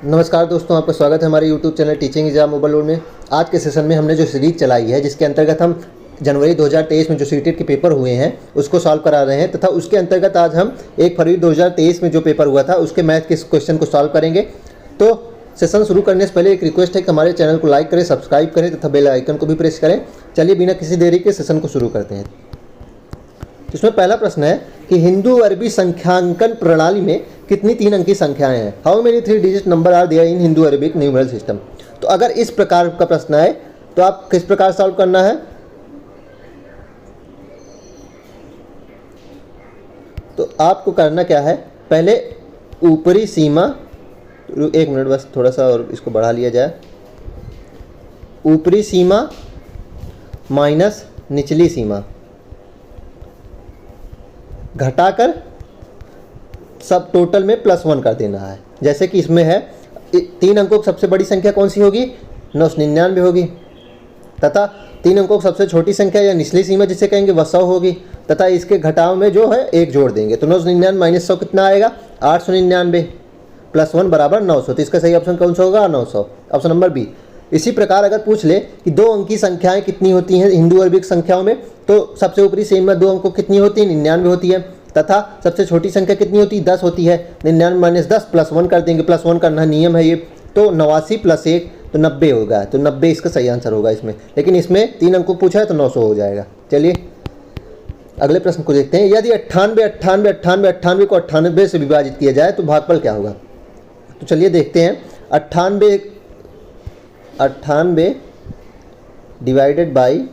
नमस्कार दोस्तों, आपका स्वागत है हमारे YouTube channel teaching exam mobile world में। आज के सेशन में हमने जो सीरीज चलाई है, जिसके अंतर्गत हम जनवरी 2023 में जो सीटेट के पेपर हुए हैं उसको सॉल्व करा रहे हैं, तथा उसके अंतर्गत आज हम 1 फरवरी 2023 में जो पेपर हुआ था उसके मैथ के क्वेश्चन को सॉल्व करेंगे। तो सेशन शुरू करने से पहले एक रिक्वेस्ट है कि हमारे चैनल को लाइक करें, सब्सक्राइब करें तथा बेल आइकन को भी प्रेस करें। चलिए बिना किसी देरी के सेशन को शुरू करते हैं। इसमें पहला प्रश्न है कि हिंदू अरबी संख्यांकन प्रणाली में कितनी 3 अंकी संख्याएं हैं। How many 3 digit number are there in Hindu Arabic numeral system. तो अगर इस प्रकार का प्रश्न है तो आप किस प्रकार सॉल्व करना है, तो आपको करना क्या है, पहले ऊपरी सीमा, एक मिनट बस थोड़ा सा और इसको बढ़ा लिया जाए, ऊपरी सीमा माइनस निचली सीमा घटाकर सब टोटल में +1 कर देना है। जैसे कि इसमें है 3 अंकों की सबसे बड़ी संख्या कौन सी होगी, 999 होगी, तथा 3 अंकों की सबसे छोटी संख्या या निचली सीमा जिसे कहेंगे वह 100 होगी, तथा इसके घटाव में जो है 1 जोड़ देंगे तो 999 माइनस 100 कितना आएगा, 899 +1 बराबर 900। तो इसका सही ऑप्शन कौन सा होगा, 900, ऑप्शन नंबर बी। इसी प्रकार अगर पूछ ले कि 2 अंकी संख्याएं कितनी होती हैं हिंदू अरबिक संख्याओं में, तो सबसे ऊपरी सीमा 2 अंकों कितनी होती है, 99 होती है, तथा सबसे छोटी संख्या कितनी होती है, 10 होती है। 99 माइनस 10 +1 कर देंगे, +1 करना नियम है ये, तो 89 + 1 तो 90 होगा। तो 90 इसका सही आंसर होगा इसमें, लेकिन इसमें 3 अंकों पूछा है तो 900 हो जाएगा। चलिए अगले प्रश्न को देखते हैं। यदि 98 को 98 से विभाजित किया जाए तो भागफल क्या होगा। तो चलिए देखते हैं। 98 डिवाइडेड बाई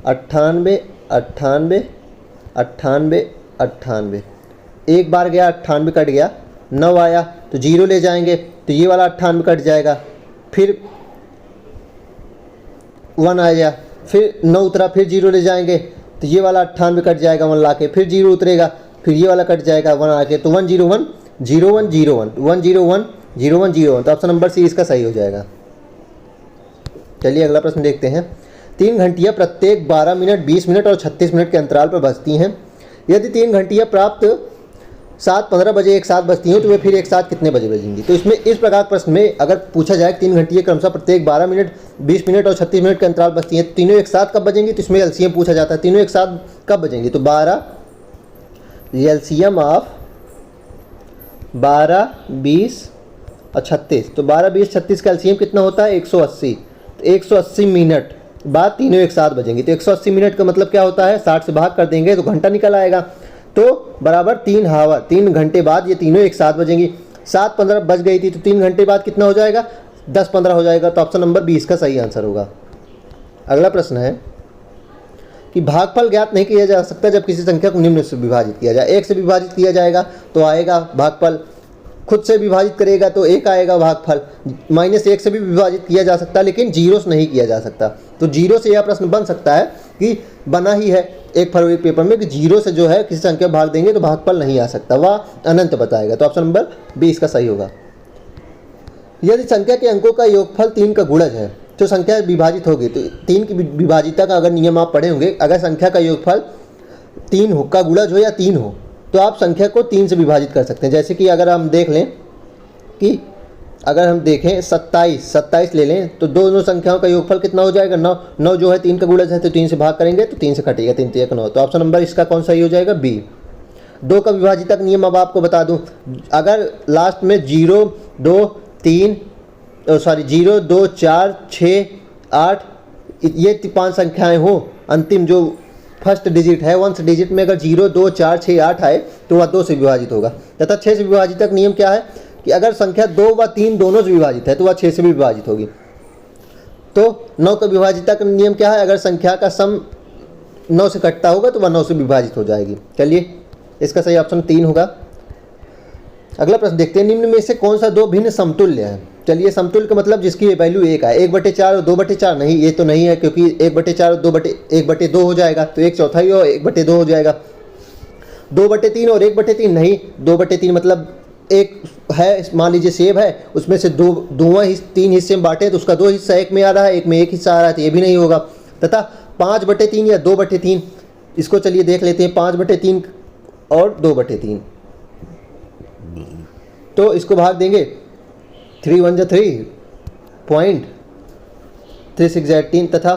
98 एक बार गया 98 कट गया, 9 आया तो 0 ले जाएंगे तो ये वाला 98 कट जाएगा, फिर 1 आया, फिर 9 उतरा, फिर 0 ले जाएंगे तो ये वाला 98 कट जाएगा, 1 ला के फिर 0 उतरेगा, फिर ये वाला कट जाएगा 1 आके, तो 101 01 01 101 01 01। तो ऑप्शन नंबर सी इसका सही हो जाएगा। चलिए अगला प्रश्न देखते हैं। 3 घंटियाँ प्रत्येक 12 मिनट 20 मिनट और 36 मिनट के अंतराल पर बजती हैं। यदि 3 घंटियाँ प्राप्त 7:15 बजे एक साथ बजती हैं तो वे फिर एक साथ कितने बजे बजेंगी। तो इसमें इस प्रकार प्रश्न में अगर पूछा जाए 3 घंटियाँ क्रमशः प्रत्येक 12 मिनट 20 मिनट और 36 मिनट के अंतराल बजती हैं, तीनों एक साथ कब बजेंगी, तो इसमें एलसीएम पूछा जाता है, तीनों एक साथ कब बजेंगी। तो 12 एलसीएम ऑफ 12 20 और 36, तो 12 20 36 का एलसीएम कितना होता है, 180। तो 180 मिनट बाद तीनों एक साथ बजेंगी। तो 180 मिनट का मतलब क्या होता है, 60 से भाग कर देंगे तो घंटा निकल आएगा, तो बराबर 3 आवर, 3 घंटे बाद ये तीनों एक साथ बजेंगी। 7:15 बज गई थी तो 3 घंटे बाद कितना हो जाएगा, 10:15 हो जाएगा। तो ऑप्शन नंबर 20 का सही आंसर होगा। अगला प्रश्न है कि भागफल ज्ञात नहीं किया जा सकता जब किसी संख्या को निम्न से विभाजित किया जाए। 1 से विभाजित किया जाएगा तो आएगा भागफल, खुद से विभाजित करेगा तो 1 आएगा भागफल, -1 से भी विभाजित किया जा सकता है लेकिन 0 से नहीं किया जा सकता। तो 0 से यह प्रश्न बन सकता है कि बना ही है 1 फरवरी पेपर में कि 0 से जो है किसी संख्या भाग देंगे तो भागफल नहीं आ सकता, वह अनंत बताएगा। तो ऑप्शन नंबर 20 का सही होगा। यदि संख्या के अंकों का योगफल 3 का गुणज है तो संख्या विभाजित होगी। तो 3 की विभाजिता का अगर नियम आप पढ़े होंगे, अगर संख्या का योगफल 3 का गुणज हो या 3 हो तो आप संख्या को 3 से विभाजित कर सकते हैं। जैसे कि अगर हम देख लें कि अगर हम देखें 27 ले लें तो दोनों संख्याओं का योगफल कितना हो जाएगा, 9 जो है 3 का गुणज है तो 3 से भाग करेंगे तो 3 से कटेगा, 3 3 9। तो ऑप्शन नंबर इसका कौन सा ही हो जाएगा, बी। 2 का विभाजिता का नियम अब आपको बता दूं, अगर लास्ट में 0 2 4 6 8 ये 5 संख्याएं हो, अंतिम जो फर्स्ट डिजिट है, 1st डिजिट में अगर 0 2 4 6 8 आए तो वह 2 से विभाजित होगा। तथा 6 से विभाजित का नियम क्या है कि अगर संख्या 2 व 3 दोनों से विभाजित है तो वह 6 से भी विभाजित होगी। तो 9 का विभाजिता का नियम क्या है, अगर संख्या का सम 9 से कटता होगा तो वह 9 से विभाजित हो जाएगी। चलिए इसका सही ऑप्शन 3 होगा। अगला प्रश्न देखते हैं। निम्न में से कौन सा 2 भिन्न समतुल्य है। चलिए समतुल्य का मतलब जिसकी वैल्यू 1 है, 1/4 और 2/4 नहीं, ये तो नहीं है क्योंकि 1/4 और 1/2 हो जाएगा तो 1/4 और 1/2 हो जाएगा। 2/3 और 1/3 नहीं, 2/3 मतलब एक है, मान लीजिए सेब है, उसमें से 3 हिस्से में बांटे तो उसका 2 हिस्सा एक में आ रहा है, एक में 1 हिस्सा आ रहा है, तो ये भी नहीं होगा। तथा 5/3 या 2/3, इसको चलिए देख लेते हैं। 5/3 और 2/3, तो इसको भाग देंगे 3 1 जा 3.3618 तथा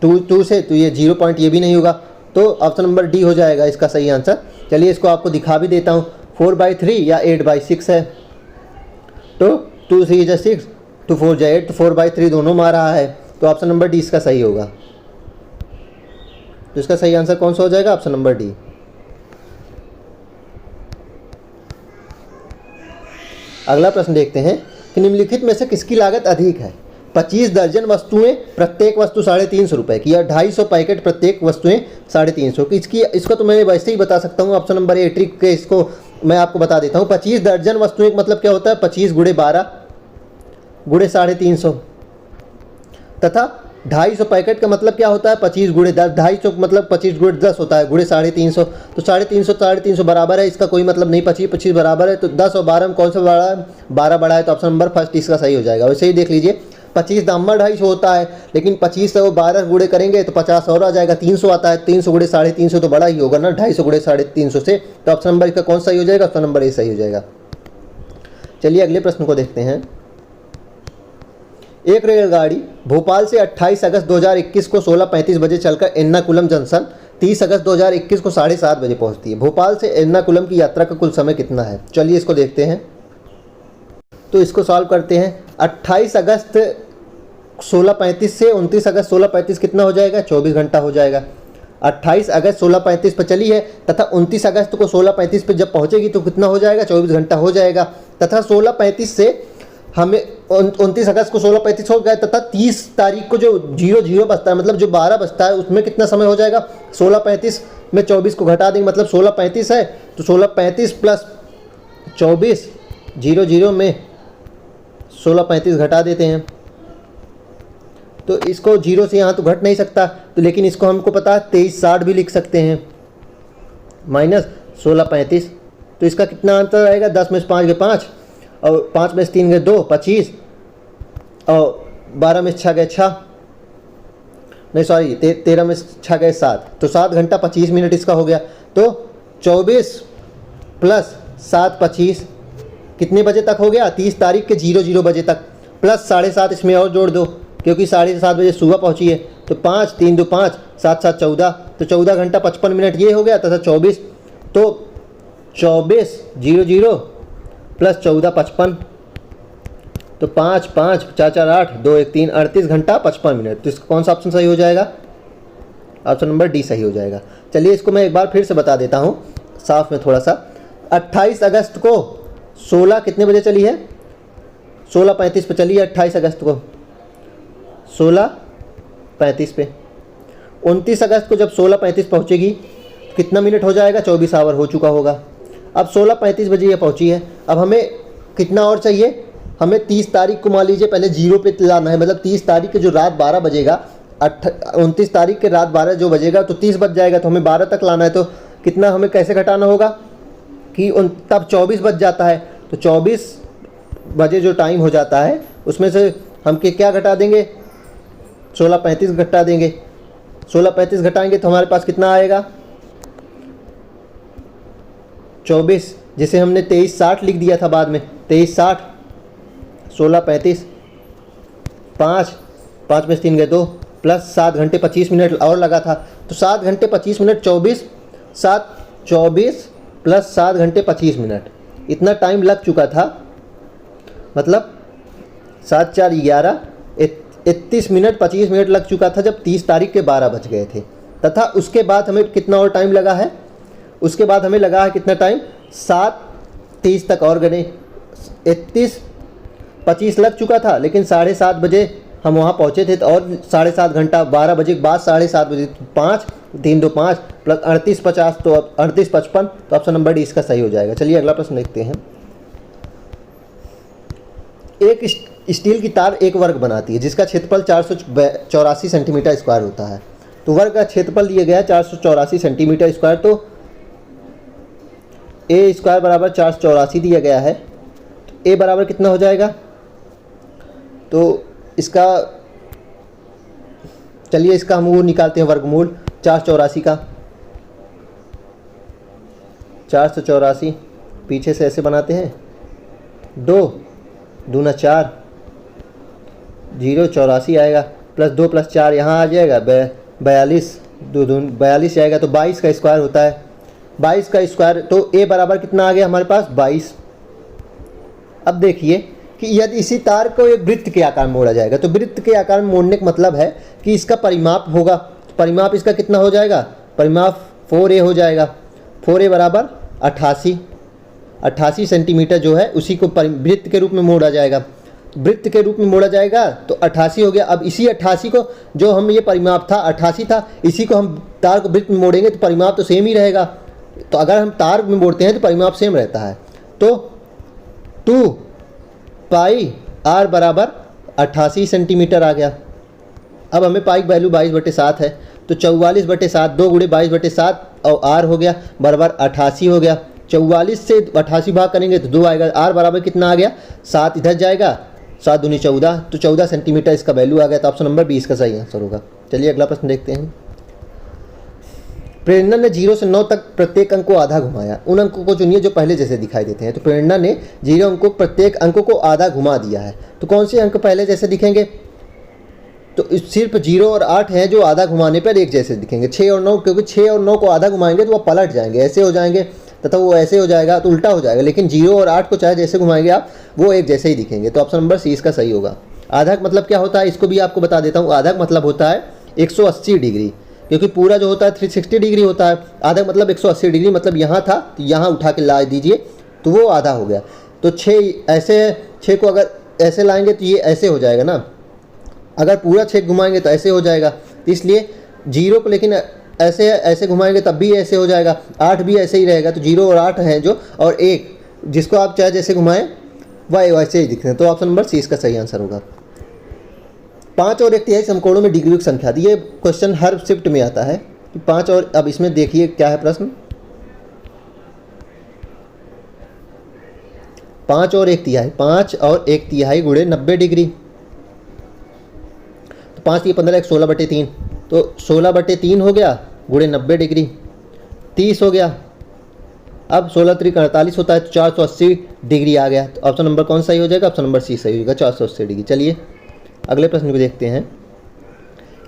2 से तो ये 0 पॉइंट ये भी नहीं होगा, तो ऑप्शन नंबर डी हो जाएगा इसका सही आंसर। चलिए इसको आपको दिखा भी देता हूँ। 4/3 या 8/6 है, तो 2 3 जा 6, 2 4 जा 8, तो 4/3 दोनों में आ रहा है, तो ऑप्शन नंबर डी इसका सही होगा। तो इसका सही आंसर कौन सा हो जाएगा? Option number D. अगला प्रश्न देखते हैं कि निम्नलिखित में से किसकी लागत अधिक है? 25 दर्जन वस्तुएं, प्रत्येक वस्तु 350 रुपये की, या 250 पैकेट, प्रत्येक वस्तुएं 350 की। इसको तो मैं वैसे ही बता सकता हूँ, ऑप्शन नंबर ए ट्रिक के, इसको मैं आपको बता देता हूँ। 25 दर्जन वस्तुएं का मतलब क्या होता है? 25 × 12 × 350, तथा 250 पैकेट का मतलब क्या होता है? 25 × 10, 250 मतलब 25 × 10 होता है, × 350, तो 350 बराबर है, इसका कोई मतलब नहीं। 25 बराबर है, तो 10 और 12 में कौन सा बड़ा है? 12 बड़ा है, तो ऑप्शन नंबर फर्स्ट इसका सही हो जाएगा। वैसे ही देख लीजिए, 25 नंबर 250 होता है, लेकिन 25 से वो 12 गुणे करेंगे तो 50 और आ जाएगा, 300 आता है, 300 × 350 तो बड़ा ही होगा ना 250 × 350 से, तो ऑप्शन नंबर इसका कौन सही हो जाएगा? ऑप्शन नंबर ए सही हो जाएगा। चलिए अगले प्रश्न को देखते हैं। एक रेलगाड़ी भोपाल से 28 अगस्त 2021 को 16:35 बजे चलकर एर्नाकुलम जंक्शन 30 अगस्त 2021 को 7:30 बजे पहुंचती है। भोपाल से एर्नाकुलम की यात्रा का कुल समय कितना है? चलिए इसको देखते हैं, तो इसको सॉल्व करते हैं। 28 अगस्त 16:35 से 29 अगस्त 16:35 कितना हो जाएगा? 24 घंटा हो जाएगा। 28 अगस्त 16:35 पर चली है तथा 29 अगस्त को 16:35 पर जब पहुंचेगी तो कितना हो जाएगा? 24 घंटा हो जाएगा। तथा 16:35 से हमें 29 अगस्त को 16:35 हो गया, तथा 30 तारीख को जो 00 बचता है, मतलब जो 12 बचता है, उसमें कितना समय हो जाएगा? 16:35 में 24 को घटा देंगे, मतलब 16:35 है, तो 16:35 प्लस 24 00 में 16:35 घटा देते हैं, तो इसको 0 से यहाँ तो घट नहीं सकता, तो लेकिन इसको हमको पता है 2360 भी लिख सकते हैं, माइनस 16:35, तो इसका कितना आंसर आएगा? 10 में से 5 गए 5, और 5 में से 3 गए 2, 25, और 12 में से 6 गए 6, नहीं सॉरी 13 में से 6 गए 7, तो 7 घंटा 25 मिनट इसका हो गया। तो 24 प्लस 7 25 कितने बजे तक हो गया? 30 तारीख के 00 बजे तक, प्लस 7:30 इसमें और जोड़ दो, क्योंकि 7:30 बजे सुबह पहुंची है, तो 5 3 2 5 7 7 14, तो 14 घंटा 55 मिनट ये हो गया, तथा 24, तो 24 00 प्लस 14 55, तो 5 5 4 4 8 2 1 3 38 घंटा 55 मिनट, तो इसका कौन सा ऑप्शन सही हो जाएगा? ऑप्शन नंबर डी सही हो जाएगा। चलिए इसको मैं एक बार फिर से बता देता हूँ साफ में थोड़ा सा। 28 अगस्त को 16 कितने बजे चली है? 16:35 पे चली है 28 अगस्त को, 16:35 पे। 29 अगस्त को जब 16:35 पहुँचेगी कितना मिनट हो जाएगा? 24 आवर हो चुका होगा। अब 16:35 बजे ये पहुँची है, अब हमें कितना और चाहिए? हमें 30 तारीख को मान लीजिए पहले 0 पे लाना है, मतलब 30 तारीख के जो रात 12 बजेगा, 29 तारीख के रात 12 जो बजेगा तो 30 बज जाएगा, तो हमें 12 तक लाना है, तो कितना हमें कैसे घटाना होगा कि तब 24 बज जाता है, तो 24 बजे जो टाइम हो जाता है उसमें से हम क्या घटा देंगे? 16:35 घटा देंगे। 16:35 घटाएंगे तो हमारे पास कितना आएगा? 24, जिसे हमने 2360 लिख दिया था बाद में, 2360 16:35 5 5 में से 3 गए 2, प्लस 7 घंटे 25 मिनट और लगा था, तो 7 घंटे 25 मिनट 24 प्लस 7 घंटे 25 मिनट, इतना टाइम लग चुका था, मतलब 7 4 11 31 मिनट 25 मिनट लग चुका था जब 30 तारीख के 12 बज गए थे। तथा उसके बाद हमें कितना और टाइम लगा है? उसके बाद हमें लगा है कितना टाइम? 7:30 तक और गने, 31 25 लग चुका था, लेकिन 7:30 बजे हम वहाँ पहुँचे थे, तो और 7.5 घंटा 12 बजे के बाद 7:30 बजे 5 3 2 5 प्लस 38 50, तो 38 55, तो ऑप्शन नंबर डी इसका सही हो जाएगा। चलिए अगला प्रश्न देखते हैं। एक स्टील की तार एक वर्ग बनाती है जिसका क्षेत्रफल 484 सेंटीमीटर स्क्वायर होता है, तो वर्ग का क्षेत्रफल दिया गया है 484 सेंटीमीटर स्क्वायर, तो ए स्क्वायर बराबर 484 दिया गया है, तो ए बराबर कितना हो जाएगा? तो इसका चलिए इसका हम वो निकालते हैं वर्गमूल 484 का। 484 पीछे से ऐसे बनाते हैं 2 दूना 4, 0 84 आएगा, प्लस 2 प्लस 4 यहाँ आ जाएगा 42, 2 दून 42 आएगा, तो 22 का स्क्वायर होता है। 22 का स्क्वायर, तो ए बराबर कितना आ गया हमारे पास 22। अब देखिए कि यदि इसी तार को एक वृत्त के आकार में मोड़ा जाएगा, तो वृत्त के आकार में मोड़ने का मतलब है कि इसका परिमाप होगा, परिमाप इसका कितना हो जाएगा, परिमाप 4a हो जाएगा। 4a बराबर 88 सेंटीमीटर जो है उसी को वृत्त के रूप में मोड़ा जाएगा। वृत्त के रूप में मोड़ा जाएगा तो 88 हो गया। अब इसी 88 को, जो हम ये परिमाप था 88 था, इसी को हम तार को वृत्त में मोड़ेंगे तो परिमाप तो सेम ही रहेगा। तो अगर हम तार में मोड़ते हैं तो परिमाप सेम रहता है। तो 2 पाई r बराबर 88 सेंटीमीटर आ गया। अब हमें पाई की वैल्यू 22/7 है, तो 44/7, 2 गुणे 22/7 और r हो गया बराबर 88 हो गया। 44 से 88 भाग करेंगे तो 2 आएगा। r बराबर कितना आ गया, 7 इधर जाएगा, 7 दूनी 14, तो 14 सेंटीमीटर इसका वैल्यू आ गया। तो ऑप्शन नंबर 20 का सही आंसर होगा। चलिए अगला प्रश्न देखते हैं। प्रेरणा ने 0 से 9 तक प्रत्येक अंक को आधा घुमाया, उन अंकों को चुनिए जो पहले जैसे दिखाई देते हैं। तो प्रेरणा ने 0 अंकों प्रत्येक अंकों को आधा घुमा दिया है, तो कौन से अंक पहले जैसे दिखेंगे, तो सिर्फ 0 और 8 हैं जो आधा घुमाने पर एक जैसे दिखेंगे। 6 और 9, क्योंकि 6 और 9 को आधा घुमाएंगे तो वो पलट जाएंगे, ऐसे हो जाएंगे, तथा वो ऐसे हो जाएगा तो उल्टा हो जाएगा। लेकिन 0 और 8 को चाहे जैसे घुमाएंगे आप, वो एक जैसे ही दिखेंगे। तो ऑप्शन नंबर सी इसका सही होगा। आधा का मतलब क्या होता है, इसको भी आपको बता देता हूँ। आधा का मतलब होता है 180 डिग्री, क्योंकि पूरा जो होता है 360 डिग्री होता है। आधा मतलब 180 डिग्री, मतलब यहाँ था तो यहाँ उठा के ला दीजिए तो वो आधा हो गया। तो 6 ऐसे है, 6 को अगर ऐसे लाएंगे तो ये ऐसे हो जाएगा ना, अगर पूरा 6 घुमाएंगे तो ऐसे हो जाएगा। तो इसलिए 0 को लेकिन ऐसे ऐसे घुमाएंगे तब भी ऐसे हो जाएगा, 8 भी ऐसे ही रहेगा। तो 0 और 8 हैं जो, और 1 जिसको आप चाहे जैसे घुमाएं वह वैसे ही दिखते हैं। तो ऑप्शन नंबर सी इसका सही आंसर होगा। 5 और 1/3 समकोणों में डिग्रियों की संख्या दी। ये क्वेश्चन हर शिफ्ट में आता है कि 5 और, अब इसमें देखिए क्या है प्रश्न, 5 और 1/3, 5 और 1/3 गुणे 90 डिग्री। तो 5 ये 15, 16/3, तो 16/3 हो गया गुणे 90 डिग्री, 30 हो गया। अब 16 3 48 होता है, तो 480 डिग्री आ गया। तो ऑप्शन नंबर कौन सही हो जाएगा, ऑप्शन नंबर सी सही होगा, 480 डिग्री। चलिए अगले प्रश्न को देखते हैं।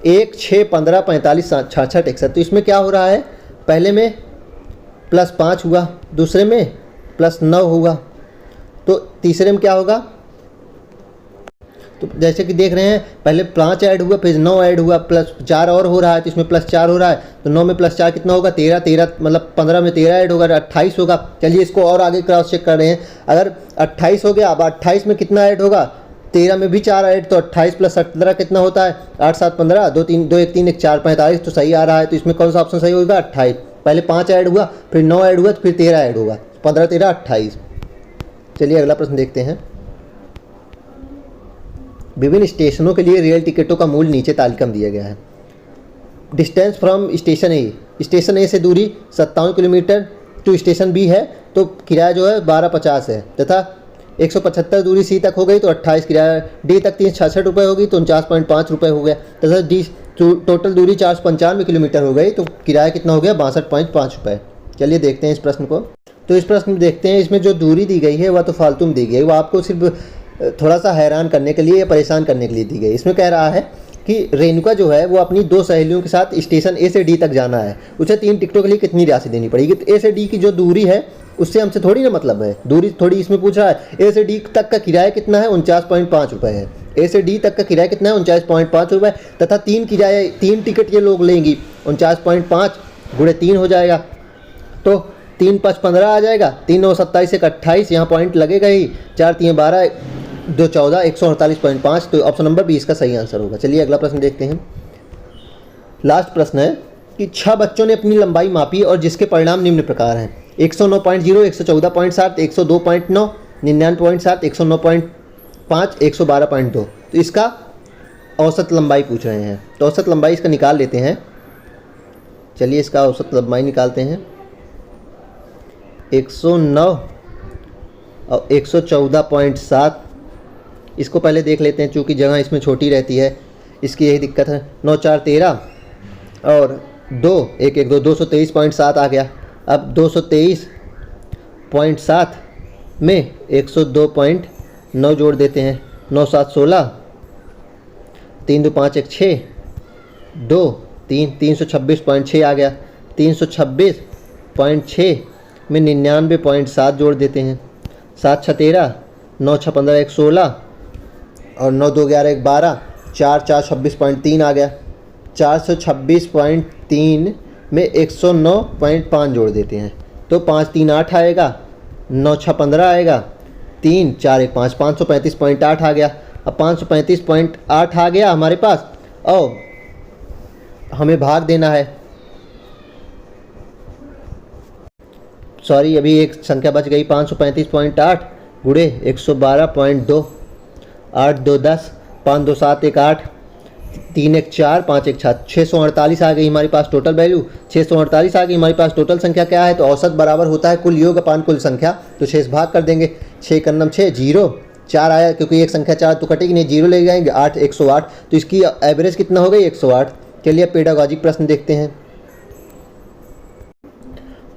1 6 15 45 66 61, तो इसमें क्या हो रहा है, पहले में +5 हुआ, दूसरे में +9 हुआ, तो तीसरे में क्या होगा, तो जैसे कि देख रहे हैं पहले 5 ऐड हुआ, फिर 9 ऐड हुआ, +4 और हो रहा है, तो इसमें +4 हो रहा है। तो 9 में +4 कितना होगा, 13, 13 मतलब 15 में 13 ऐड होगा, 28 होगा। चलिए इसको और आगे क्रॉस चेक कर रहे हैं। अगर 28 हो गया, अब 28 में कितना ऐड होगा, 13 में भी 4 ऐड, तो 28 + 17 कितना होता है, 8 7 15, 2 3 2 1 3 1 4 45, तो सही आ रहा है। तो इसमें कौन सा ऑप्शन सही होगा, 28। पहले 5 ऐड हुआ, फिर 9 ऐड हुआ, फिर 13 ऐड होगा, 15 13 28। चलिए अगला प्रश्न देखते हैं। विभिन्न स्टेशनों के लिए रेल टिकटों का मूल्य नीचे तालिका में दिया गया है। Distance from station A, station A से दूरी 57 किलोमीटर टू स्टेशन बी है, तो किराया जो है 1250 है, तथा 175 दूरी सी तक हो गई तो 28 किराया, डी तक 366 रुपये होगी तो 49.5 रुपये हो गया, तथा डी टोटल दूरी 495 किलोमीटर हो गई तो किराया कितना हो गया, 62.5 रुपये। चलिए देखते हैं इस प्रश्न को। तो इस प्रश्न में देखते हैं, इसमें जो दूरी दी गई है वह तो फालतू में दी गई, वो आपको सिर्फ थोड़ा सा हैरान करने के लिए या परेशान करने के लिए दी गई। इसमें कह रहा है कि रेणुका जो है वो अपनी 2 सहेलियों के साथ स्टेशन ए से डी तक जाना है, उसे 3 टिकटों के लिए कितनी राशि देनी पड़ेगी। तो ए से डी की जो दूरी है उससे हमसे थोड़ी ना मतलब है, दूरी थोड़ी इसमें पूछ रहा है। ए से डी तक का किराया कितना है, 49.5 रुपये है। ए से डी तक का किराया कितना है, 49.5 रुपये, तथा 3 टिकट ये लोग लेंगी, 49.5 गुणे 3 हो जाएगा, तो 3 5 15 आ जाएगा, 3 9 27 1 28, यहाँ पॉइंट लगेगा ही, 4 3 12 2 14 148.5, तो ऑप्शन नंबर 20 का सही आंसर होगा। चलिए अगला प्रश्न देखते हैं। लास्ट प्रश्न है कि 6 बच्चों ने अपनी लंबाई मापी और जिसके परिणाम निम्न प्रकार हैं, 109.0, 114.7, 102.9, 99.7, 109.5, 112.2। तो इसका औसत लंबाई पूछ रहे हैं, तो औसत लंबाई इसका निकाल लेते हैं। चलिए इसका औसत लंबाई निकालते हैं। 109 और 114.7, इसको पहले देख लेते हैं, चूँकि जगह इसमें छोटी रहती है, इसकी यही दिक्कत है। 9 4 13 और 2 1 1 2, 223.7 आ गया। अब 223.7 में 102.9 9 जोड़ देते हैं, 9 7 16, 3 2 5 1 6, 2 3, 326.6 आ गया। 326.6 में 99.7 जोड़ देते हैं, 7 6 13, 9 6 15 1 16 और 9 2 11 1 12, 4 4 26.3 आ गया। 426.3 में 109.5 जोड़ देते हैं तो 5 3 8 आएगा, 9 6 15 आएगा, 3 4 1 5, 535.8 आ गया। अब 535.8 आ गया हमारे पास और हमें भाग देना है, सॉरी अभी एक संख्या बच गई, 535.8 गुणे 112.2, 8 2 10, 5 2 7 1 8, 3 1 4, 5 1 7, 648 आ गई हमारे पास टोटल वैल्यू। 648 आ गई हमारे पास टोटल संख्या क्या है, तो औसत बराबर होता है कुल योग अपान कुल संख्या, तो 6 से भाग कर देंगे। 6 का नम 6, 0 4 आया क्योंकि एक संख्या 4 तो कटेगी नहीं, 0 ले जाएंगे, 8 108, तो इसकी एवरेज कितना हो गई 108। चलिए अब पेडागॉजिक प्रश्न देखते हैं।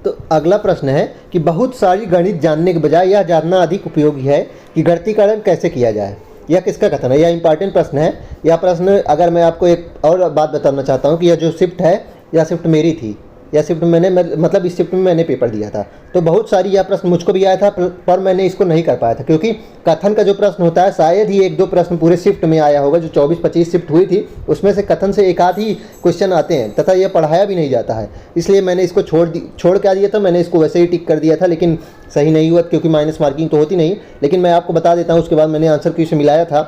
तो अगला प्रश्न है कि बहुत सारी गणित जानने के बजाय यह जानना अधिक उपयोगी है कि गणितीकरण कैसे किया जाए। यह किसका कथन है? यह इंपॉर्टेंट प्रश्न है। यह प्रश्न अगर मैं आपको एक और बात बताना चाहता हूँ कि यह जो शिफ्ट है यह शिफ्ट मेरी थी, यह शिफ्ट मतलब इस शिफ्ट में मैंने पेपर दिया था, तो बहुत सारी यह प्रश्न मुझको भी आया था पर मैंने इसको नहीं कर पाया था क्योंकि कथन का जो प्रश्न होता है शायद ही 1-2 प्रश्न पूरे शिफ्ट में आया होगा। जो 24-25 शिफ्ट हुई थी उसमें से कथन से एक आध ही क्वेश्चन आते हैं तथा यह पढ़ाया भी नहीं जाता है, इसलिए मैंने इसको छोड़ क्या दिया था, मैंने इसको वैसे ही टिक कर दिया था, लेकिन सही नहीं हुआ क्योंकि माइनस मार्किंग तो होती नहीं। लेकिन मैं आपको बता देता हूँ, उसके बाद मैंने आंसर की से मिलाया था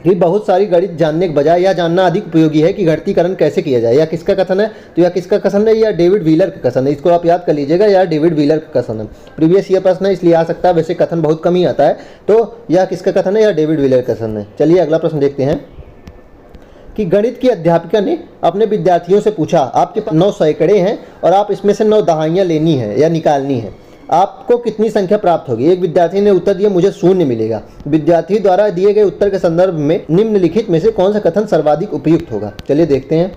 कि बहुत सारी गणित जानने के बजाय यह जानना अधिक उपयोगी है कि गणितीकरण कैसे किया जाए। यह किसका कथन है? तो यह किसका कथन है? यह डेविड व्हीलर का कथन है। इसको आप याद कर लीजिएगा, यह डेविड व्हीलर का कथन है। प्रीवियस ईयर प्रश्न है इसलिए आ सकता है, वैसे कथन बहुत कम ही आता है। तो यह किसका कथन है? यह डेविड व्हीलर का कथन है। चलिए अगला प्रश्न देखते हैं कि गणित की अध्यापिका ने अपने विद्यार्थियों से पूछा, आपके पास 9 सैकड़े हैं और आप इसमें से 9 दहाइयाँ लेनी है या निकालनी है, आपको कितनी संख्या प्राप्त होगी? एक विद्यार्थी ने उत्तर दिया, मुझे 0 मिलेगा। विद्यार्थी द्वारा दिए गए उत्तर के संदर्भ में निम्नलिखित में से कौन सा कथन सर्वाधिक उपयुक्त होगा? चलिए देखते हैं।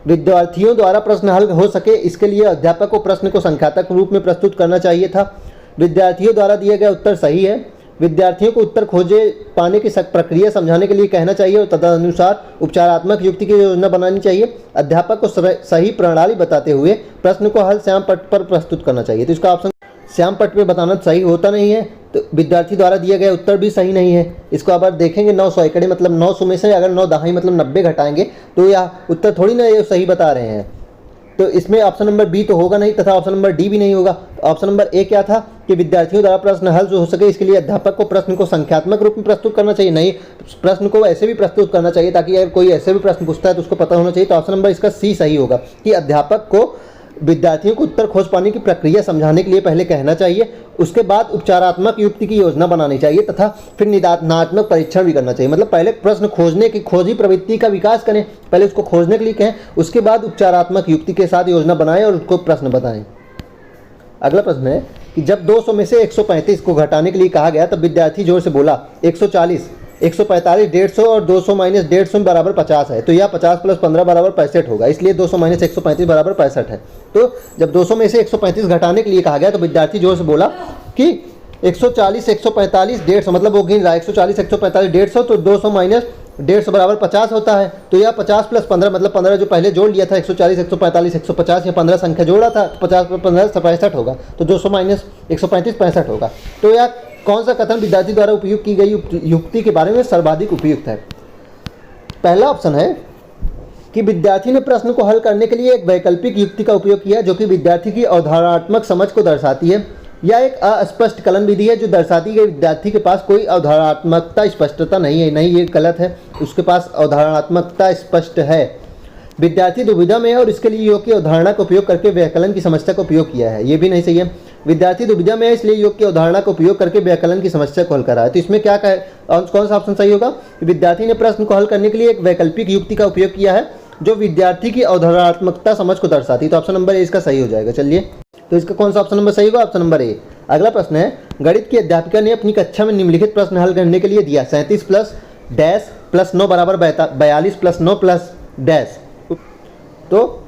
विद्यार्थियों द्वारा प्रश्न हल हो सके इसके लिए अध्यापक को प्रश्न को संख्यात्मक रूप में प्रस्तुत करना चाहिए था। विद्यार्थियों द्वारा दिया गया उत्तर सही है। विद्यार्थियों को उत्तर खोजे पाने की प्रक्रिया समझाने के लिए कहना चाहिए और तदनुसार उपचारात्मक युक्ति की योजना बनानी चाहिए। अध्यापक को सही प्रणाली बताते हुए प्रश्न को हल श्याम पट पर प्रस्तुत करना चाहिए। तो इसका ऑप्शन श्याम पट पे बताना सही होता नहीं है, तो विद्यार्थी द्वारा दिया गया उत्तर भी सही नहीं है। इसको अब देखेंगे 9 सैकड़े मतलब 900 में से अगर 9 दहाई मतलब 90 घटाएंगे तो यह उत्तर थोड़ी ना ये सही बता रहे हैं। तो इसमें ऑप्शन नंबर बी तो होगा नहीं तथा ऑप्शन नंबर डी भी नहीं होगा। ऑप्शन नंबर ए क्या था कि विद्यार्थियों द्वारा प्रश्न हल हो सके इसके लिए अध्यापक को प्रश्न को संख्यात्मक रूप में प्रस्तुत करना चाहिए। नहीं, प्रश्न को ऐसे भी प्रस्तुत करना चाहिए ताकि अगर कोई ऐसे भी प्रश्न पूछता है तो उसको पता होना चाहिए। तो ऑप्शन नंबर इसका सी सही होगा कि अध्यापक को विद्यार्थियों को उत्तर खोज पाने की प्रक्रिया समझाने के लिए पहले कहना चाहिए, उसके बाद उपचारात्मक युक्ति की योजना बनानी चाहिए तथा फिर निदानात्मक परीक्षण भी करना चाहिए। मतलब पहले प्रश्न खोजने की खोजी प्रवृत्ति का विकास करें, पहले उसको खोजने के लिए कहें, उसके बाद उपचारात्मक युक्ति के साथ योजना बनाएं और उसको प्रश्न बताएं। अगला प्रश्न है कि जब 200 में से 135 को घटाने के लिए कहा गया तब विद्यार्थी जोर से बोला 140, 145, 150 और 200 माइनस 150 बराबर 50 है, तो यह 50 प्लस 15 बराबर 65 होगा, इसलिए 200 माइनस 135 बराबर 65 है। तो जब 200 में से 135 घटाने के लिए कहा गया तो विद्यार्थी जोर से बोला कि 140, 145, 150, मतलब वो गिन रहा है 140, 145, 150, तो 200 माइनस 150 बराबर 50 होता है। तो यह 50 प्लस 15 मतलब 15 जो पहले जोड़ लिया था 140, 145, 150, या 15 संख्या जोड़ा था 50 प्लस 15 65 होगा, तो 200 माइनस 135 65 होगा। तो यह कौन सा कथन विद्यार्थी द्वारा उपयोग की गई युक्ति के बारे में सर्वाधिक उपयुक्त है? पहला ऑप्शन है कि विद्यार्थी ने प्रश्न को हल करने के लिए एक वैकल्पिक युक्ति का उपयोग किया जो कि विद्यार्थी की अवधारणात्मक समझ को दर्शाती है। यह एक अस्पष्ट कलन विधि है जो दर्शाती है कि विद्यार्थी के पास कोई अवधारणात्मकता स्पष्टता नहीं है। नहीं, ये गलत है, उसके पास अवधारणात्मकता स्पष्ट है। विद्यार्थी दुविधा में है और इसके लिए योग की अवधारणा का उपयोग करके व्याकलन की समस्या का उपयोग किया है, ये भी नहीं सही है। विद्यार्थी दुविधा में है इसलिए योग की अवधारणा का उपयोग करके व्याकलन की समस्या को हल करा है। तो इसमें क्या कौन सा ऑप्शन सही होगा? विद्यार्थी ने प्रश्न को हल करने के लिए एक वैकल्पिक युक्ति का उपयोग किया है जो विद्यार्थी की अवधारणात्मकता समझ को दर्शाती है। तो ऑप्शन नंबर ए इसका सही हो जाएगा। चलिए, तो इसका कौन सा ऑप्शन नंबर सही होगा? Option number A. अगला प्रश्न है, गणित की अध्यापिका ने अपनी कक्षा में निम्नलिखित प्रश्न हल करने के लिए दिया 37 प्लस डैश प्लस 9 बराबर 42 प्लस 9 प्लस डैश। तो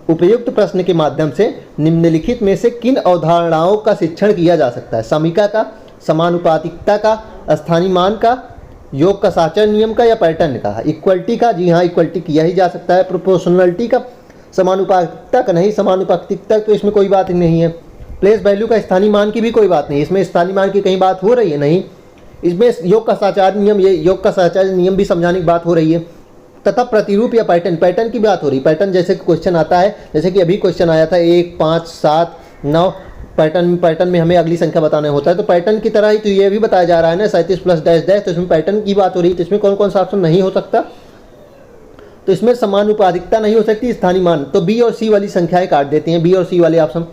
उपयुक्त प्रश्न के माध्यम से निम्नलिखित में से किन अवधारणाओं का शिक्षण किया जा सकता है? समीका का, समानुपातिकता का, स्थानीय मान का, योग का साहचर्य नियम का, या पैटर्न का? इक्वलिटी का, जी हाँ इक्वलिटी किया ही जा सकता है। प्रोपोर्शनलिटी का, समानुपातिकता का नहीं, समानुपातिकता तो इसमें कोई बात ही नहीं है। प्लेस वैल्यू का, स्थानीय मान की भी कोई बात नहीं, इसमें स्थानीय मान की कहीं बात हो रही है नहीं। इसमें योग का साहचर्य नियम, ये योग का साहचर्य नियम भी समझाने की बात हो रही है। तथा प्रतिरूप या पैटर्न, पैटर्न की बात हो रही है। पैटर्न जैसे क्वेश्चन आता है, जैसे कि अभी क्वेश्चन आया था 1, 5, 7, 9, पैटर्न में हमें अगली संख्या बताना होता है, तो पैटर्न की तरह ही तो ये भी बताया जा रहा है ना, 37 प्लस डैश डैश, तो इसमें पैटर्न की बात हो रही है। तो इसमें कौन कौन सा ऑप्शन नहीं हो सकता? तो इसमें समानुपातिकता नहीं हो सकती, स्थानीय मान। तो बी और सी वाली संख्याएं काट देते हैं, बी और सी वाले ऑप्शन।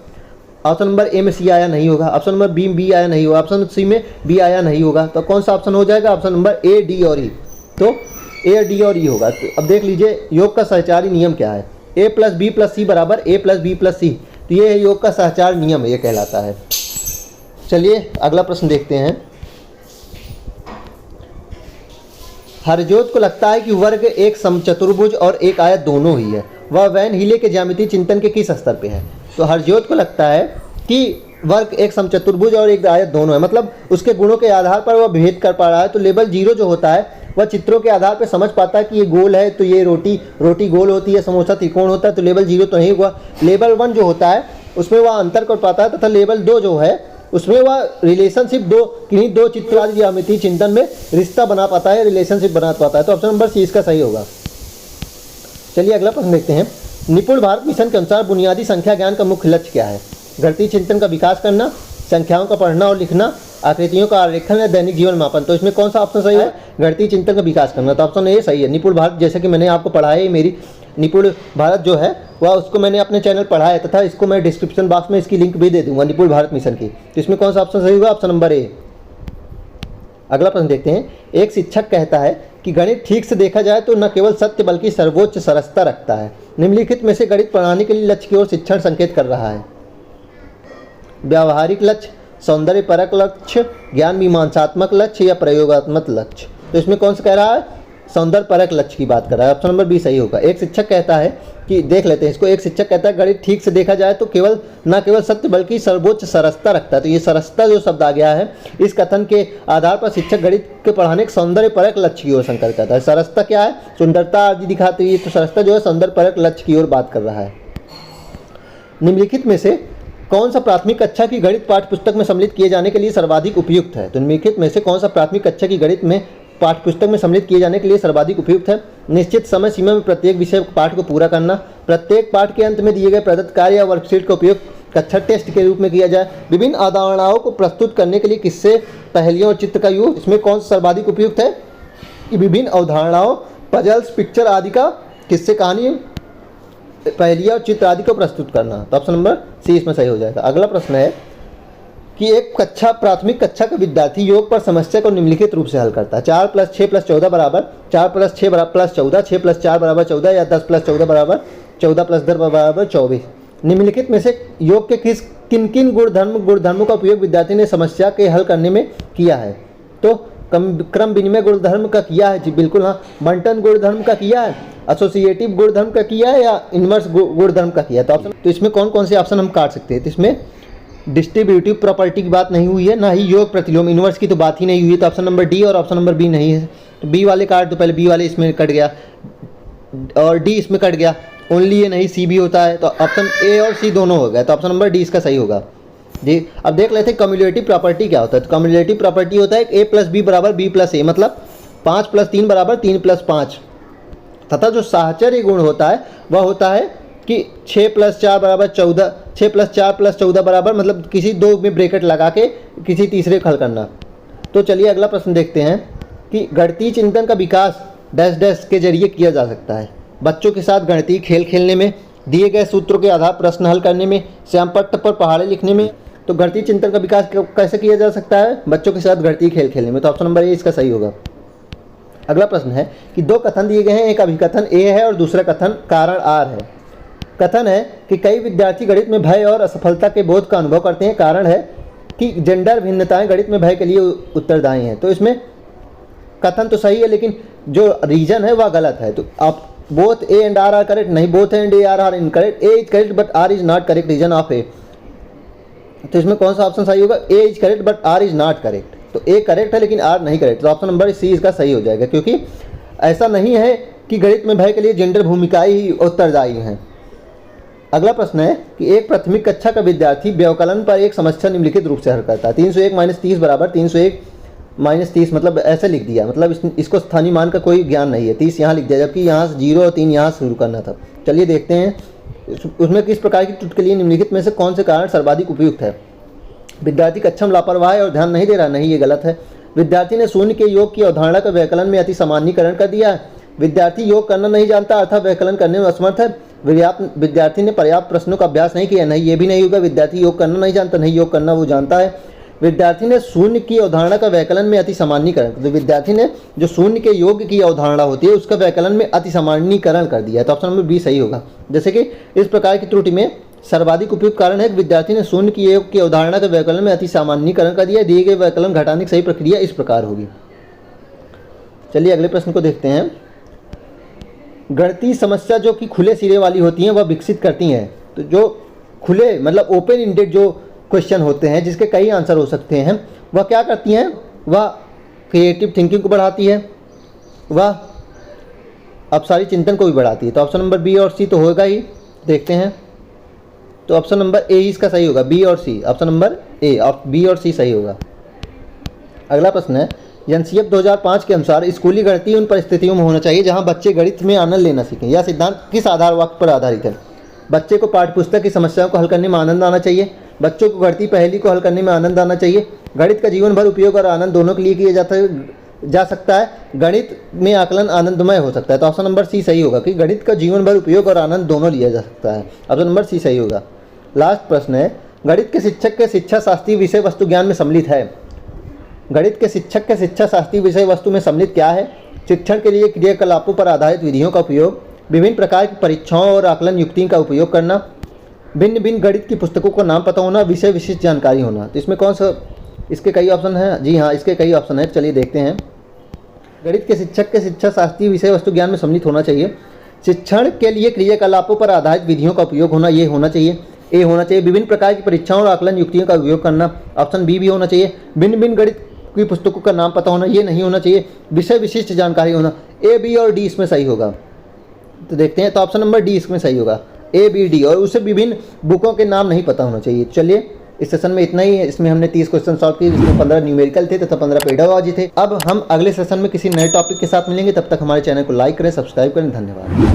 ऑप्शन नंबर ए में सी आया नहीं होगा, ऑप्शन नंबर बी बी आया नहीं होगा, ऑप्शन सी में बी आया नहीं होगा, तो कौन सा ऑप्शन हो जाएगा? ऑप्शन नंबर ए, डी और ई। तो ए, डी और ई होगा। तो अब देख लीजिए योग का सहचारी नियम क्या है। ए प्लस बी प्लस सी बराबर ए प्लस बी प्लस सी, तो ये योग का सहचार नियम ये कहलाता है। चलिए अगला प्रश्न देखते हैं। हरजोत को लगता है कि वर्ग एक समचतुर्भुज और एक आयत दोनों ही है, वह वैन हीले के ज्यामितीय चिंतन के किस स्तर पे है? तो हरजोत को लगता है कि वर्ग एक समचतुर्भुज और एक आयत दोनों है, मतलब उसके गुणों के आधार पर वह भेद कर पा रहा है। तो लेवल 0 जो होता है वह चित्रों के आधार पर समझ पाता है कि ये गोल है तो ये रोटी गोल होती है, समोसा त्रिकोण होता है, तो लेवल 0 तो नहीं हुआ। लेवल 1 जो होता है उसमें वह अंतर कर पाता है, तथा लेवल 2 जो है उसमें वह रिलेशनशिप किन्हीं दो चित्र आदि ज्यामितीय चिंतन में रिश्ता बना पाता है, रिलेशनशिप बना पाता है। तो ऑप्शन नंबर सी इसका सही होगा। चलिए अगला प्रश्न देखते हैं। निपुण भारत मिशन के अनुसार बुनियादी संख्या ज्ञान का मुख्य लक्ष्य क्या है? गणितीय चिंतन का विकास करना, संख्याओं का पढ़ना और लिखना, आकृतियों का आरेखन या दैनिक जीवन मापन। तो इसमें कौन सा ऑप्शन सही है? गणितीय चिंतन का विकास करना, तो ऑप्शन ए सही है। निपुण भारत जैसे कि मैंने आपको पढ़ाया है, मेरी निपुण भारत जो है वह उसको मैंने अपने चैनल पढ़ा है, तथा इसको मैं डिस्क्रिप्शन बॉक्स में इसकी लिंक भी दे दूंगा, निपुण भारत मिशन की। तो इसमें कौन सा ऑप्शन सही होगा? Option number A. अगला प्रश्न देखते हैं। एक शिक्षक कहता है कि गणित ठीक से देखा जाए तो न केवल सत्य बल्कि सर्वोच्च सरसता रखता है। निम्नलिखित में से गणित पढ़ाने के लिए लक्ष्य की ओर शिक्षण संकेत कर रहा है? व्यावहारिक लक्ष्य, सौंदर्य परक लक्ष्य, ज्ञान मीमांसात्मक लक्ष्य या प्रयोगात्मक लक्ष्य? तो इसमें कौन सा कह रहा है? सौंदर्य परक लक्ष्य की बात कर रहा है। ऑप्शन नंबर बी सही होगा। एक शिक्षक कहता है कि, देख लेते हैं इसको, एक शिक्षक कहता है गणित ठीक से देखा जाए तो न केवल सत्य बल्कि सर्वोच्च सरसता रखता है। तो ये सरसता जो शब्द आ गया है, इस कथन के आधार पर शिक्षक गणित के पढ़ाने के सौंदर्य परक लक्ष्य की ओर संकेत करता है। सरसता क्या है? सुंदरता आदि दिखाती है, तो सरसता जो है सौंदर्य परक लक्ष्य की ओर बात कर रहा है। निम्नलिखित में से कौन सा प्राथमिक कक्षा की गणित पाठ्य पुस्तक में सम्मिलित किए जाने के लिए सर्वाधिक उपयुक्त है? तो निम्नलिखित में से कौन सा प्राथमिक कक्षा की गणित में पाठ्य पुस्तक में सम्मिलित किए जाने के लिए सर्वाधिक उपयुक्त है? निश्चित समय सीमा में प्रत्येक विषय पाठ को पूरा करना, प्रत्येक पाठ के अंत में दिए गए प्रदत्त कार्य या वर्कशीट का उपयोग कक्षा टेस्ट के रूप में किया जाए, विभिन्न अवधारणाओं को प्रस्तुत करने के लिए किस्से, पहेलियों और चित्र का यूज। इसमें कौन सा सर्वाधिक उपयुक्त है? कि विभिन्न अवधारणाओं, पजल्स, पिक्चर आदि का, किस्से, कहानी, पहेलियाँ और चित्र आदि को प्रस्तुत करना। तो ऑप्शन नंबर सी इसमें सही हो जाएगा। अगला प्रश्न है कि एक प्राथमिक कक्षा का विद्यार्थी योग पर समस्या को निम्नलिखित रूप से हल करता है। 4 + 6 + 14 बराबर 4 + 6 + 14, 6 + 4 बराबर 14, या 10 + 14 बराबर 14 + 10 बराबर 24। निम्नलिखित में से योग के किन किन गुणधर्मों का उपयोग विद्यार्थी ने समस्या के हल करने में किया है? तो क्रम विनिमय गुणधर्म का किया है, जी बिल्कुल हाँ। बंटन गुणधर्म का किया है, एसोसिएटिव गुणधर्म का किया है, या इन्वर्स गुणधर्म का किया है? तो ऑप्शन, तो इसमें कौन कौन से ऑप्शन हम काट सकते हैं? तो इसमें डिस्ट्रीब्यूटिव प्रॉपर्टी की बात नहीं हुई है, ना ही योग प्रतिलोम इन्वर्स की तो बात ही नहीं हुई है। तो ऑप्शन नंबर डी और ऑप्शन नंबर बी नहीं है। तो बी वाले काट, तो पहले बी वाले इसमें कट गया और डी इसमें कट गया, ओनली ये नहीं सी भी होता है। तो ऑप्शन ए और सी दोनों हो गए, तो ऑप्शन नंबर डी इसका सही होगा जी। अब देख लेते हैं कम्युलेटिव प्रॉपर्टी क्या होता है। तो कम्युलेटिव प्रॉपर्टी होता है ए प्लस बी बराबर बी प्लस ए, मतलब 5 + 3 बराबर 3 + 5। तथा जो साहचर्य गुण होता है वह होता है कि 6 + 4 बराबर 14, 6 + 4 + 14 बराबर, मतलब किसी दो में ब्रैकेट लगा के किसी तीसरे को हल करना। तो चलिए अगला प्रश्न देखते हैं कि गणितीय चिंतन का विकास डैश डैश के जरिए किया जा सकता है। बच्चों के साथ गणितीय खेल खेलने में, दिए गए सूत्रों के आधार प्रश्न हल करने में, श्यामपट्ट पर पहाड़े लिखने में। तो गणितीय चिंतन का विकास कैसे किया जा सकता है? बच्चों के साथ गणितीय खेल खेलने में। तो ऑप्शन नंबर ए इसका सही होगा। अगला प्रश्न है कि दो कथन दिए गए हैं, एक अभिकथन ए है और दूसरा कथन कारण आर है। कथन है कि कई विद्यार्थी गणित में भय और असफलता के बोध का अनुभव करते हैं। कारण है कि जेंडर भिन्नताएं गणित में भय के लिए उत्तरदायी हैं। तो इसमें कथन तो सही है, लेकिन जो रीजन है वह गलत है। तो आप both A and R R correct नहीं, both and A R R incorrect. A is correct but R is not correct reason of A. तो इसमें कौन सा ऑप्शन सही होगा? A is correct but R is not correct. तो A correct है लेकिन आर नहीं करेक्ट, तो ऑप्शन नंबर सी इसका सही हो जाएगा, क्योंकि ऐसा नहीं है कि गणित में भय के लिए जेंडर भूमिकाएं ही उत्तरदायी हैं। अगला प्रश्न है कि एक प्राथमिक कक्षा का विद्यार्थी व्यवकलन पर एक समस्या निम्नलिखित रूप से हल करता है। 301 - 30 बराबर 301 - 30, मतलब ऐसे लिख दिया, मतलब इसको स्थानीय मान का कोई ज्ञान नहीं है। 30 यहाँ लिख दिया, जबकि यहाँ से 0 और 3 यहाँ शुरू करना था। चलिए देखते हैं उसमें किस प्रकार की त्रुटि के लिए निम्नलिखित में से कौन से कारण सर्वाधिक उपयुक्त है। विद्यार्थी कक्षा में लापरवाह है और ध्यान नहीं दे रहा, नहीं, ये गलत है। विद्यार्थी ने शून्य के योग की अवधारणा का व्यवकलन में अति सामान्यीकरण कर दिया है। विद्यार्थी योग करना नहीं जानता अर्थात व्यवकलन करने में असमर्थ है। विद्यार्थी ने पर्याप्त प्रश्नों का अभ्यास नहीं किया, नहीं, ये भी नहीं होगा। विद्यार्थी योग करना नहीं जानता, नहीं, योग करना वो जानता है। विद्यार्थी ने शून्य की अवधारणा का व्यवकलन में अति सामान्यीकरण, तो विद्यार्थी ने जो शून्य के योग की अवधारणा होती है उसका व्यवकलन में अति सामान्यीकरण कर दिया है, तो ऑप्शन नंबर बी सही होगा। जैसे कि इस प्रकार की त्रुटि में सर्वाधिक उपयुक्त कारण है कि विद्यार्थी ने शून्य की योग की अवधारणा का व्यवकलन में अति सामान्यीकरण कर दिया। दिए गए व्यवकलन घटाने की सही प्रक्रिया इस प्रकार होगी। चलिए अगले प्रश्न को देखते हैं। गणितीय समस्या जो कि खुले सिरे वाली होती हैं वह विकसित करती हैं। तो जो खुले मतलब ओपन इंडेड जो क्वेश्चन होते हैं जिसके कई आंसर हो सकते हैं, वह क्या करती हैं? वह क्रिएटिव थिंकिंग को बढ़ाती है, वह अपसारी चिंतन को भी बढ़ाती है। तो ऑप्शन नंबर बी और सी तो होगा ही, देखते हैं। तो ऑप्शन नंबर ए इसका सही होगा, बी और सी, ऑप्शन नंबर ए, बी और सी सही होगा। अगला प्रश्न है, एनसीएफ 2005 के अनुसार स्कूली गणित उन परिस्थितियों में होना चाहिए जहां बच्चे गणित में आनंद लेना सीखें। यह सिद्धांत किस आधार वाक्य पर आधारित है? बच्चे को पाठ्यपुस्तक की समस्याओं को हल करने में आनंद आना चाहिए, बच्चों को गणितीय पहेली को हल करने में आनंद आना चाहिए, गणित का जीवन भर उपयोग और आनंद दोनों के लिए किया जा सकता है, गणित में आकलन आनंदमय हो सकता है। तो ऑप्शन नंबर सी सही होगा कि गणित का जीवन भर उपयोग और आनंद दोनों लिया जा सकता है, ऑप्शन नंबर सी सही होगा। लास्ट प्रश्न है, गणित के शिक्षक के शिक्षा शास्त्रीय विषय वस्तु ज्ञान में सम्मिलित है। गणित के शिक्षक के शिक्षा शास्त्रीय विषय वस्तु में सम्मिलित क्या है? शिक्षण के लिए क्रियाकलापों पर आधारित विधियों का उपयोग, विभिन्न प्रकार की परीक्षाओं और आकलन युक्तियों का उपयोग करना, भिन्न भिन्न गणित की पुस्तकों का नाम पता होना, विषय विशिष्ट जानकारी होना। तो इसमें कौन सा, इसके कई ऑप्शन हैं? जी हाँ, इसके कई ऑप्शन हैं, चलिए देखते हैं। गणित के शिक्षक के शिक्षा शास्त्रीय विषय वस्तु ज्ञान में सम्मिलित होना चाहिए, शिक्षण के लिए क्रियाकलापों पर आधारित विधियों का उपयोग होना, ये होना चाहिए, ए होना चाहिए, विभिन्न प्रकार की परीक्षाओं और आकलन युक्तियों का उपयोग करना, ऑप्शन बी भी होना चाहिए, भिन्न भिन्न गणित की पुस्तकों का नाम पता होना, ये नहीं होना चाहिए, विषय विशिष्ट जानकारी होना, ए, बी और डी इसमें सही होगा। तो देखते हैं, तो ऑप्शन नंबर डी इसमें सही होगा, ए, बी, डी, और उसे विभिन्न बुकों के नाम नहीं पता होना चाहिए। चलिए इस सेशन में इतना ही है। इसमें हमने 30 क्वेश्चन सॉल्व किए, जिसमें 15 न्यूमेरिकल थे तथा 15 पेडागोजी थे। अब हम अगले सेशन में किसी नए टॉपिक के साथ मिलेंगे, तब तक हमारे चैनल को लाइक करें, सब्सक्राइब करें। धन्यवाद।